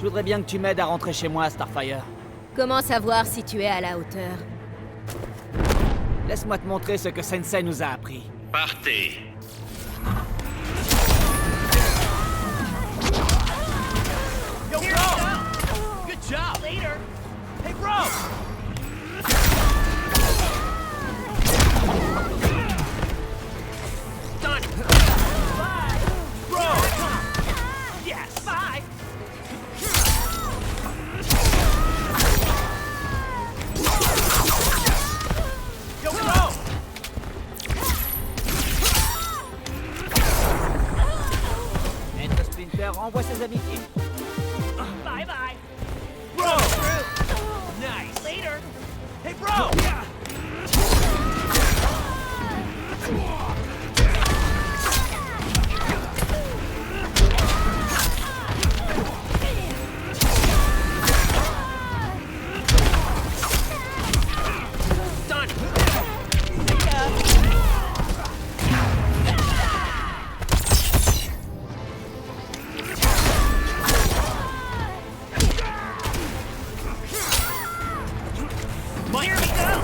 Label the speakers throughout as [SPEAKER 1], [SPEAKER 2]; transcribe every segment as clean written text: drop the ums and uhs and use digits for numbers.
[SPEAKER 1] Je voudrais bien que tu m'aides à rentrer chez moi, Starfire.
[SPEAKER 2] Comment savoir si tu es à la hauteur?
[SPEAKER 1] Laisse-moi te montrer ce que Sensei nous a appris.
[SPEAKER 3] Partez.
[SPEAKER 4] Yo, bro! Good job! Later! Hey, bro! Done! Bye! Bro! Yes! Bye! Yo, bro!
[SPEAKER 1] Maître Splinter envoie ses amitiés.
[SPEAKER 4] Bye bye. Bro! Nice. Later. Hey, bro! Done. Here we go.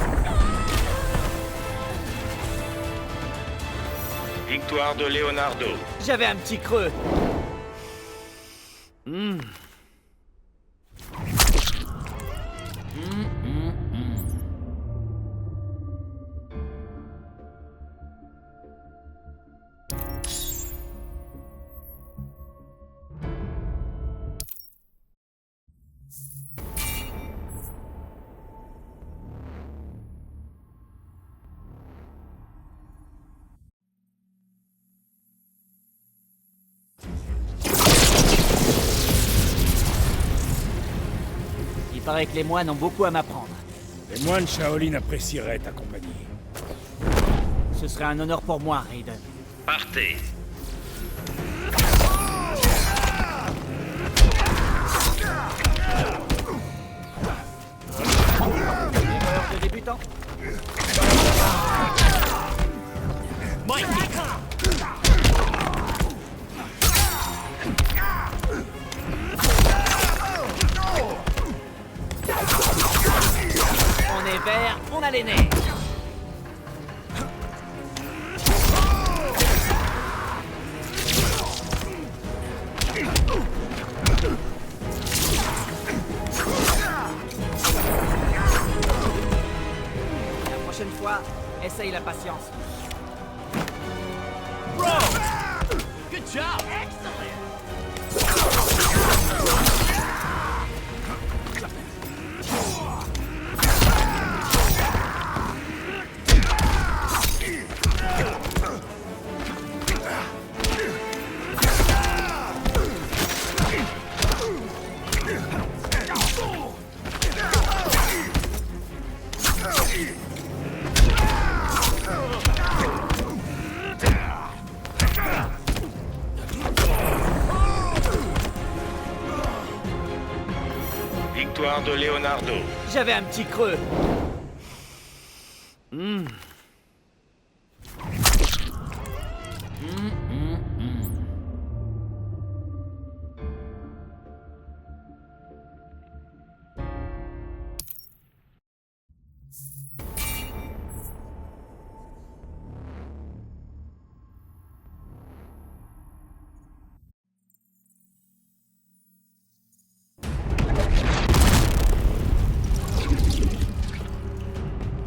[SPEAKER 3] Victoire de Leonardo.
[SPEAKER 1] J'avais un petit creux. Il paraît que les moines ont beaucoup à m'apprendre.
[SPEAKER 5] Les moines Shaolin apprécieraient ta compagnie.
[SPEAKER 1] Ce serait un honneur pour moi, Raiden.
[SPEAKER 3] Partez.
[SPEAKER 1] Erreur de débutant.
[SPEAKER 4] Mike.
[SPEAKER 1] On est vert, on a les nez. La prochaine fois, essaye la patience.
[SPEAKER 4] Bro! Good job! Excellent!
[SPEAKER 3] Victoire de Leonardo.
[SPEAKER 1] J'avais un petit creux.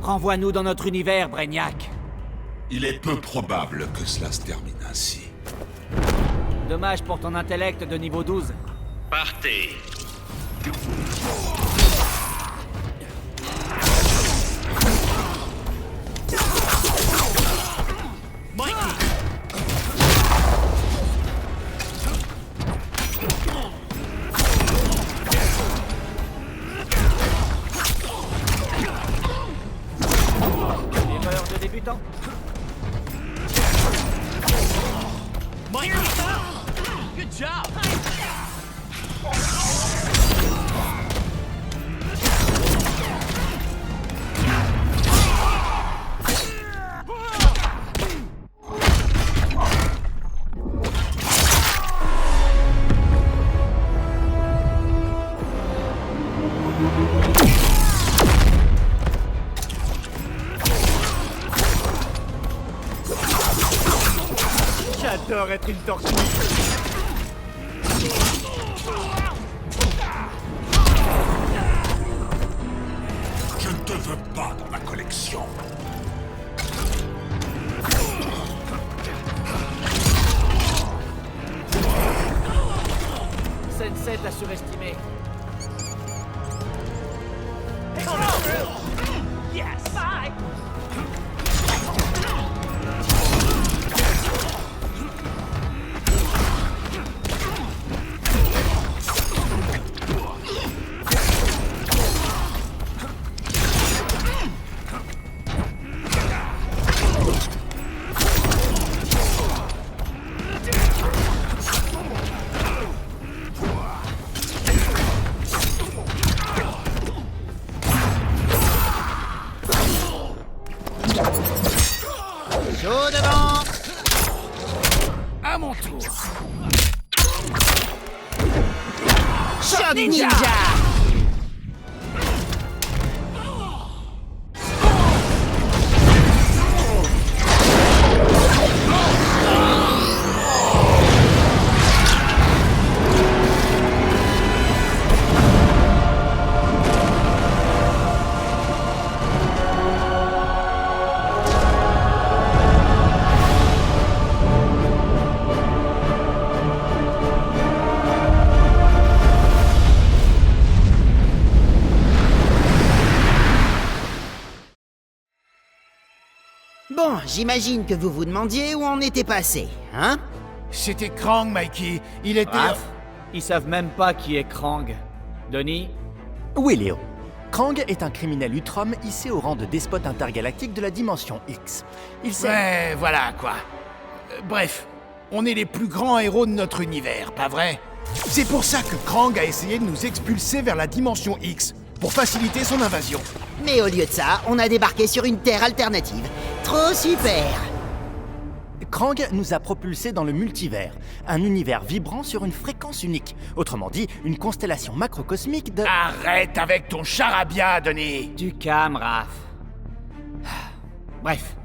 [SPEAKER 1] Renvoie-nous dans notre univers, Brainiac.
[SPEAKER 6] Il est peu probable que cela se termine ainsi.
[SPEAKER 1] Dommage pour ton intellect de niveau 12.
[SPEAKER 3] Partez.
[SPEAKER 4] Mikey!
[SPEAKER 1] Erreur de débutant.
[SPEAKER 4] Mikey! Good job!
[SPEAKER 5] J'adore être une tortue.
[SPEAKER 6] Je ne te veux pas dans ma collection.
[SPEAKER 1] Sensei t'a surestimé.
[SPEAKER 4] Yes! Bye!
[SPEAKER 7] Chaud devant.
[SPEAKER 5] À mon tour.
[SPEAKER 7] Shot Ninja. Bon, j'imagine que vous vous demandiez où on était passé, hein?
[SPEAKER 5] C'était Krang, Mikey. Il était...
[SPEAKER 1] Raph, ils savent même pas qui est Krang. Denis?
[SPEAKER 8] Oui, Léo. Krang est un criminel Utrom hissé au rang de despote intergalactique de la dimension X. Il sait...
[SPEAKER 5] Ouais, voilà, quoi. Bref, on est les plus grands héros de notre univers, pas vrai? C'est pour ça que Krang a essayé de nous expulser vers la dimension X, pour faciliter son invasion.
[SPEAKER 7] Mais au lieu de ça, on a débarqué sur une terre alternative. Trop super!
[SPEAKER 8] Krang nous a propulsés dans le multivers, un univers vibrant sur une fréquence unique. Autrement dit, une constellation macrocosmique de...
[SPEAKER 5] Arrête avec ton charabia, Denis!
[SPEAKER 1] Du calme, Raph. Bref.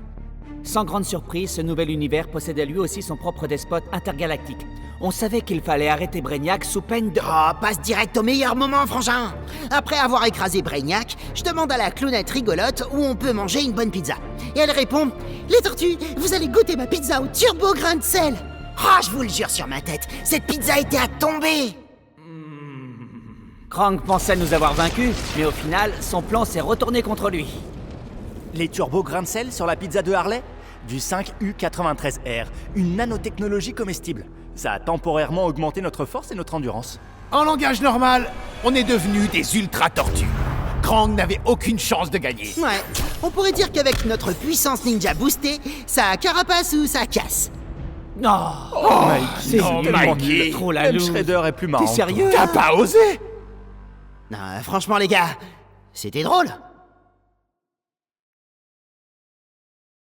[SPEAKER 1] Sans grande surprise, ce nouvel univers possédait lui aussi son propre despote intergalactique. On savait qu'il fallait arrêter Brainiac sous peine de...
[SPEAKER 7] Oh, passe direct au meilleur moment, frangin! Après avoir écrasé Brainiac, je demande à la clownette rigolote où on peut manger une bonne pizza. Et elle répond: les tortues, vous allez goûter ma pizza au turbo grain de sel! Ah, je vous le jure sur ma tête, cette pizza était à tomber!
[SPEAKER 1] Krang pensait nous avoir vaincus, mais au final, son plan s'est retourné contre lui.
[SPEAKER 8] Les turbos grains de sel sur la pizza de Harley? Du 5U93R, une nanotechnologie comestible. Ça a temporairement augmenté notre force et notre endurance.
[SPEAKER 5] En langage normal, on est devenus des ultra-tortues. Krang n'avait aucune chance de gagner.
[SPEAKER 7] Ouais, on pourrait dire qu'avec notre puissance ninja boostée, ça carapace ou ça casse.
[SPEAKER 1] Non, c'est
[SPEAKER 5] non,
[SPEAKER 1] tellement
[SPEAKER 5] Mikey.
[SPEAKER 1] nul, trop la
[SPEAKER 8] Même
[SPEAKER 1] loose.
[SPEAKER 8] Shredder est plus marrant.
[SPEAKER 1] T'es sérieux?
[SPEAKER 5] T'as pas osé?
[SPEAKER 7] Non, franchement les gars, c'était drôle.